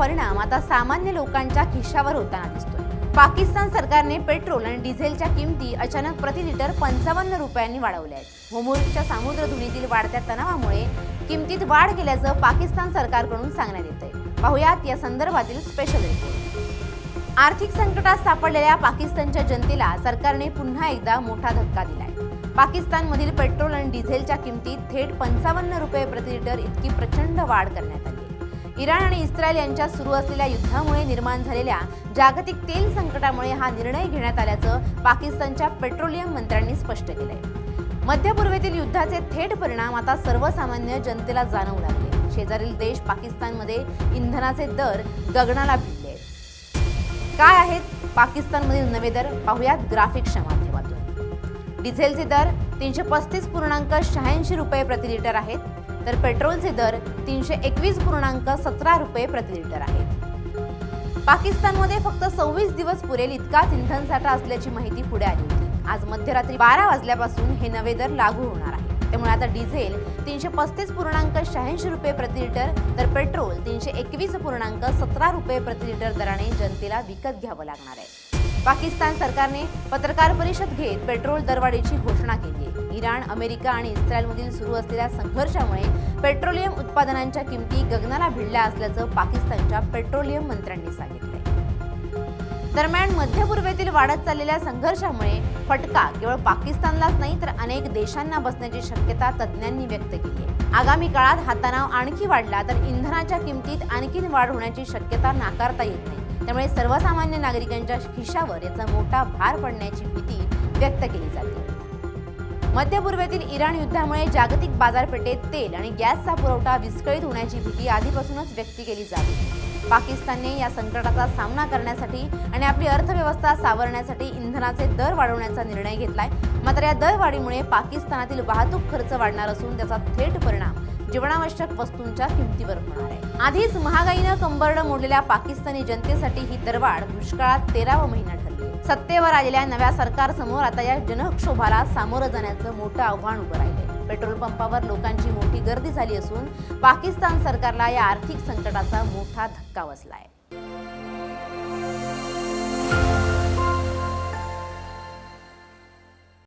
परिणाम आता सामान्य लोकांच्या खिशावर होताना दिसतोय। पाकिस्तान सरकारने पेट्रोल आणि डिझेलच्या किमती अचानक प्रति लिटर 55 रुपयांनी वाढवल्या आहेत। होर्मुझच्या सामुद्रधुनीतील वाढत्या तणावामुळे किमतीत वाढ केल्याचं पाकिस्तान सरकारकडून सांगण्यात येतंय। पाहुयात या संदर्भातील स्पेशल रिपोर्ट। आर्थिक संकटात सापडलेल्या पाकिस्तानच्या जनतेला सरकारने पुन्हा एकदा मोठा धक्का दिलाय। पाकिस्तानमधील पेट्रोल आणि डिझेलच्या किमतीत थेट 55 रुपये प्रति लिटर इतकी प्रचंड वाढ करण्यात आली। इराण आणि इस्रायल यांच्यात सुरू असलेल्या युद्धामुळे निर्माण झालेल्या जागतिक तेल संकटामुळे हा निर्णय घेण्यात आल्याचं पाकिस्तानच्या पेट्रोलियम मंत्र्यांनी स्पष्ट केलंय। मध्य पूर्वेतील युद्धाचे थेट परिणाम आता सर्वसामान्य जनतेला जाणवू लागले। शेजारील देश पाकिस्तानमध्ये इंधनाचे दर गगनाला भिडले आहेत। काय आहेत पाकिस्तानमधील नवे दर? पाहुयात ग्राफिक्सच्या माध्यमातून। डिझेलचे दर 335.86 रुपये प्रति लिटर आहेत, तर पेट्रोलचे दर 321.17 रुपये प्रति लिटर आहेत। पाकिस्तानमध्ये फक्त 26 दिवस पुरेल इतकाच इंधनसाठा असल्याची माहिती पुढे आली होती। आज मध्यरात्री 12 वाजल्यापासून हे नवे दर लागू होणार आहे। त्यामुळे आता डिझेल 335.86 रुपये प्रति लिटर, तर पेट्रोल 321.17 रुपये प्रति लिटर दराने जनतेला विकत घ्यावं लागणार आहे। पाकिस्तान सरकारने पत्रकार परिषद घेत पेट्रोल दरवाढीची घोषणा केली आहे। इराण, अमेरिका आणि इस्रायलमधील सुरू असलेल्या संघर्षामुळे पेट्रोलियम उत्पादनांच्या किमती गगनाला भिडल्या असल्याचं पाकिस्तानच्या पेट्रोलियम मंत्र्यांनी सांगितलंय। दरम्यान मध्य पूर्वेतील वाढत चाललेल्या संघर्षामुळे फटका केवळ पाकिस्तानलाच नाही तर अनेक देशांना बसण्याची शक्यता तज्ज्ञांनी व्यक्त केली आहे। आगामी काळात हा तणाव आणखी वाढला तर इंधनाच्या किमतीत आणखी वाढ होण्याची शक्यता नाकारता येत नाही। त्यामुळे सर्वसामान्य नागरिकांच्या खिशावर याचा मोठा भार पडण्याची भीती व्यक्त केली जाते। मध्य पूर्वेतील इराण युद्धामुळे जागतिक बाजारपेठेत तेल आणि गॅसचा पुरवठा विस्कळीत होण्याची भीती आधीपासूनच व्यक्त केली जात होती। पाकिस्तानने या संकटाचा सामना करण्यासाठी आणि आपली अर्थव्यवस्था सावरण्यासाठी इंधनाचे दर वाढवण्याचा निर्णय घेतलाय। मात्र या दरवाढीमुळे पाकिस्तानातील वाहतूक खर्च वाढणार असून त्याचा थेट परिणाम जीवनावश्यक वस्तूंच्या किमतीवर होणार आहे। आधीच महागाईनं कंबरडं मोडलेल्या पाकिस्तानी जनतेसाठी ही दरवाढ दुष्काळात 13वा महिना ठरली आहे। सत्तेवर आलेल्या नव्या सरकारसमोर आता या जनक्षोभाला सामोरं जाण्याचं मोठं आव्हान उभं राहिलंय। पेट्रोल पंपावर लोकांची मोठी गर्दी झाली असून पाकिस्तान सरकारला या आर्थिक संकटाचा मोठा धक्का बसलाय।